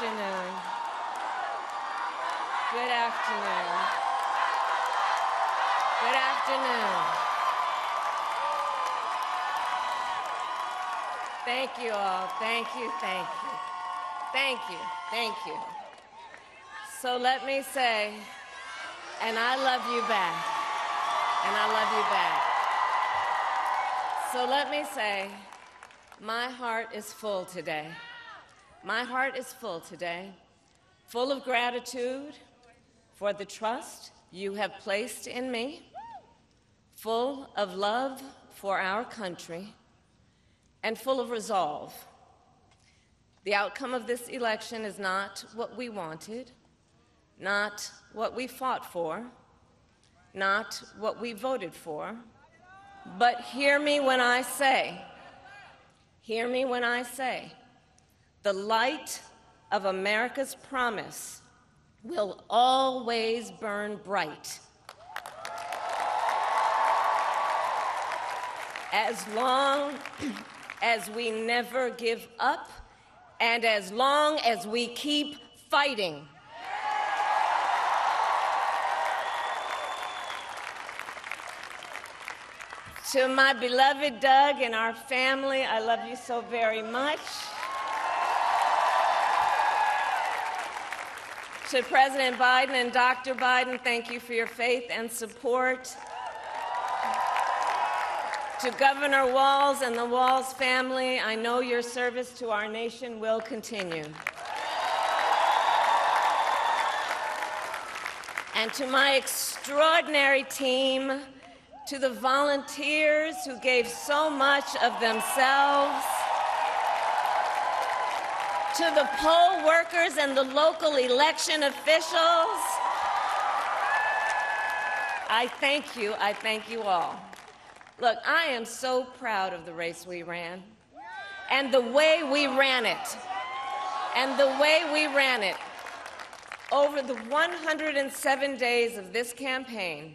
afternoon. Good afternoon. Good afternoon. Thank you all. Thank you, thank you. Thank you, thank you. So let me say, and I love you back. And I love you back. So let me say, my heart is full today. My heart is full today, full of gratitude for the trust you have placed in me, full of love for our country, and full of resolve. The outcome of this election is not what we wanted, not what we fought for, not what we voted for, but hear me when I say, the light of America's promise will always burn bright. As long as we never give up, and as long as we keep fighting. To my beloved Doug and our family, I love you so very much. To President Biden and Dr. Biden, thank you for your faith and support. To Governor Walz and the Walz family, I know your service to our nation will continue. And to my extraordinary team, to the volunteers who gave so much of themselves, to the poll workers and the local election officials, I thank you all. Look, I am so proud of the race we ran, and the way we ran it, Over the 107 days of this campaign,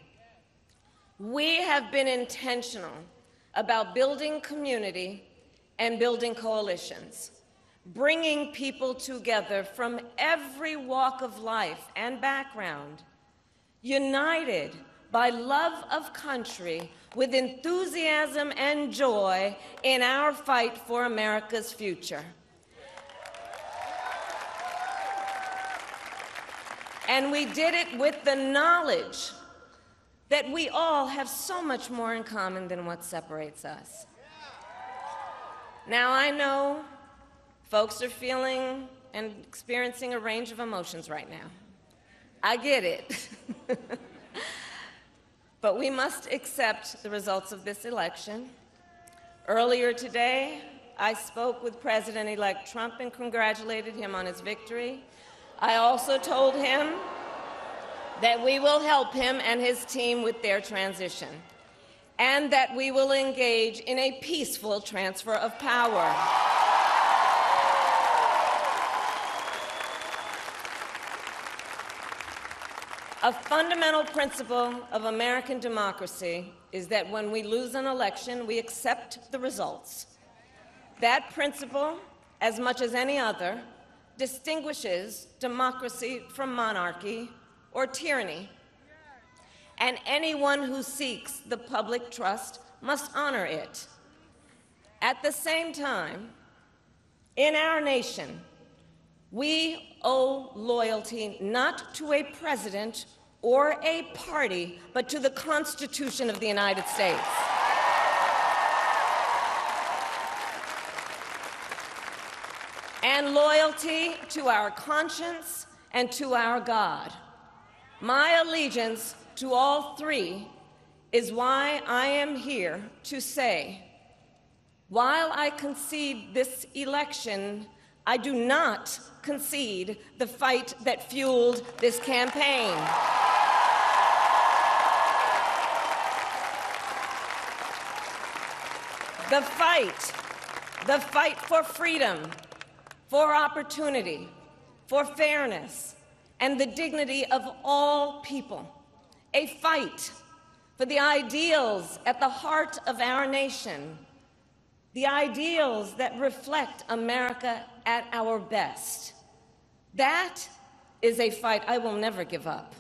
we have been intentional about building community and building coalitions, bringing people together from every walk of life and background, united by love of country with enthusiasm and joy in our fight for America's future. And we did it with the knowledge that we all have so much more in common than what separates us. Now, I know folks are feeling and experiencing a range of emotions right now. I get it. But we must accept the results of this election. Earlier today, I spoke with President-elect Trump and congratulated him on his victory. I also told him that we will help him and his team with their transition, and that we will engage in a peaceful transfer of power. A fundamental principle of American democracy is that when we lose an election, we accept the results. That principle, as much as any other, distinguishes democracy from monarchy or tyranny. And anyone who seeks the public trust must honor it. At the same time, in our nation, we owe loyalty not to a president or a party, but to the Constitution of the United States. And loyalty to our conscience and to our God. My allegiance to all three is why I am here to say, while I concede this election, I do not concede the fight that fueled this campaign. The fight for freedom, for opportunity, for fairness, and the dignity of all people. A fight for the ideals at the heart of our nation, the ideals that reflect America at our best. That is a fight I will never give up.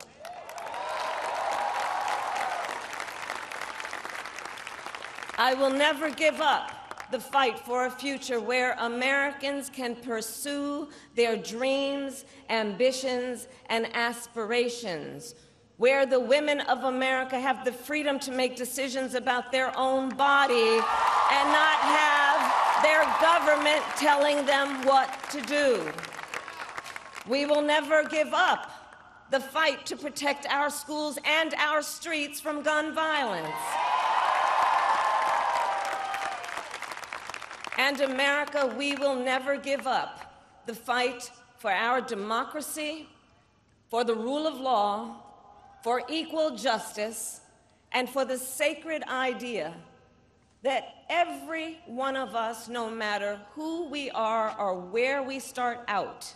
I will never give up the fight for a future where Americans can pursue their dreams, ambitions, and aspirations, where the women of America have the freedom to make decisions about their own body and not have their government telling them what to do. We will never give up the fight to protect our schools and our streets from gun violence. And America, we will never give up the fight for our democracy, for the rule of law, for equal justice, and for the sacred idea that every one of us, no matter who we are or where we start out,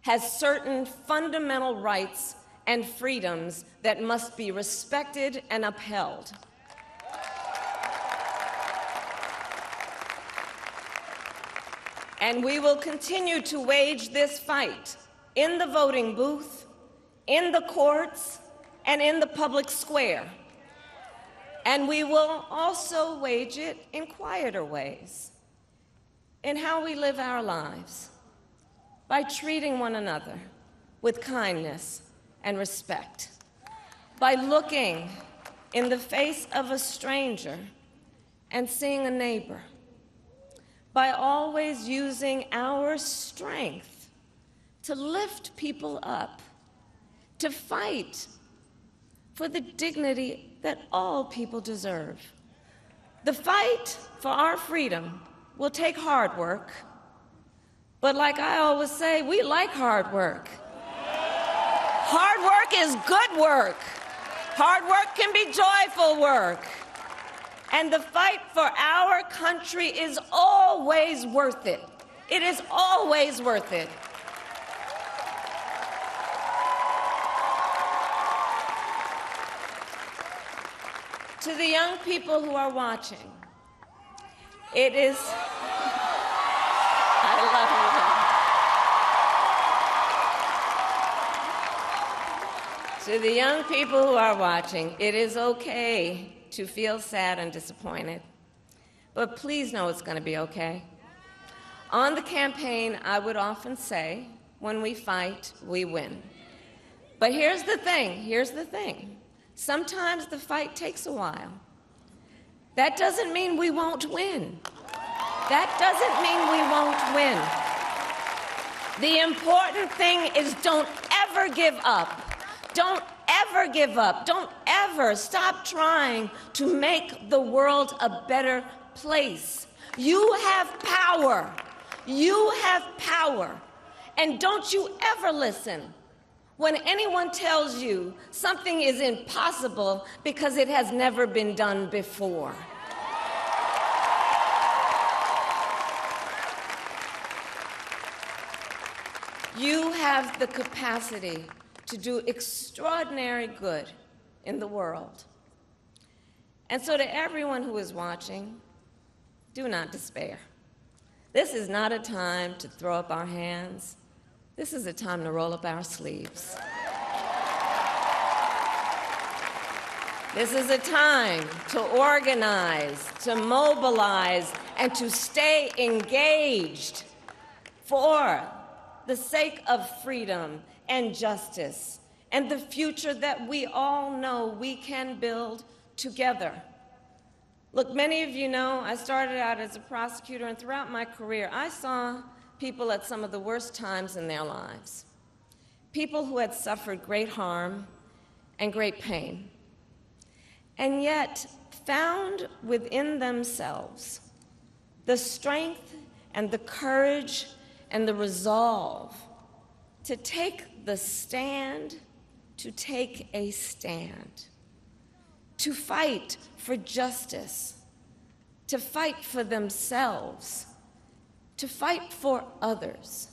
has certain fundamental rights and freedoms that must be respected and upheld. And we will continue to wage this fight in the voting booth, in the courts, and in the public square. And we will also wage it in quieter ways, in how we live our lives, by treating one another with kindness and respect, by looking in the face of a stranger and seeing a neighbor, by always using our strength to lift people up, to fight for the dignity that all people deserve. The fight for our freedom will take hard work, but like I always say, we like hard work. Hard work is good work. Hard work can be joyful work. And the fight for our country is always worth it. It is always worth it. To the young people who are watching, it is, I love you. To the young people who are watching, it is okay to feel sad and disappointed, but please know it's going to be okay. On the campaign, I would often say, when we fight, we win. But here's the thing. Sometimes the fight takes a while. That doesn't mean we won't win. That doesn't mean we won't win. The important thing is don't ever give up. Don't ever give up. Don't ever stop trying to make the world a better place. You have power. You have power. And don't you ever listen when anyone tells you something is impossible because it has never been done before. You have the capacity to do extraordinary good in the world. And so to everyone who is watching, do not despair. This is not a time to throw up our hands. This is a time to roll up our sleeves. This is a time to organize, to mobilize, and to stay engaged for the sake of freedom and justice and the future that we all know we can build together. Look, many of you know I started out as a prosecutor, and throughout my career, I saw people at some of the worst times in their lives. People who had suffered great harm and great pain, and yet found within themselves the strength and the courage and the resolve to take the stand, to take a stand, to fight for justice, to fight for themselves, to fight for others.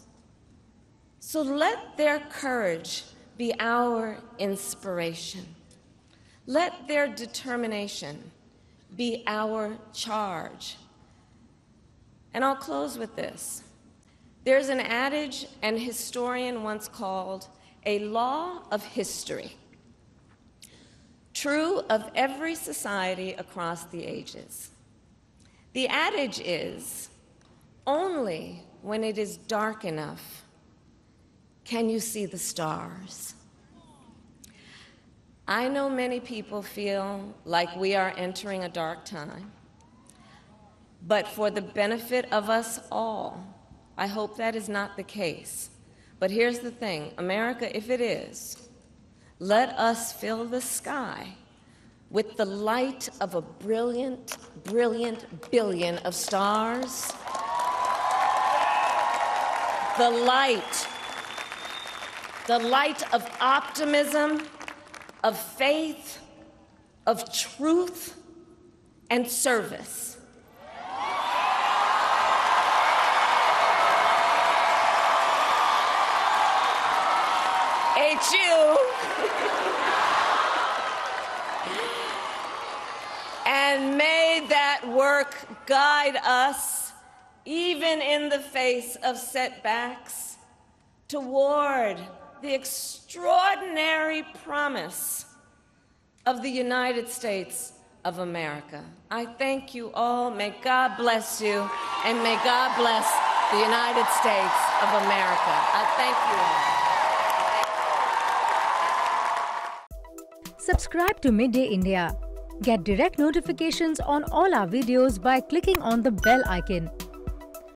So let their courage be our inspiration. Let their determination be our charge. And I'll close with this. There's an adage an historian once called a law of history, true of every society across the ages. The adage is, only when it is dark enough can you see the stars. I know many people feel like we are entering a dark time, but for the benefit of us all, I hope that is not the case. But here's the thing, America, if it is, let us fill the sky with the light of a brilliant, brilliant billion of stars. The light of optimism, of faith, of truth, and service. HU. And may that work guide us, even in the face of setbacks, toward the extraordinary promise of the United States of America. I thank you all. May God bless you, and may God bless the United States of America. I thank you all. Subscribe to Midday India. Get direct notifications on all our videos by clicking on the bell icon.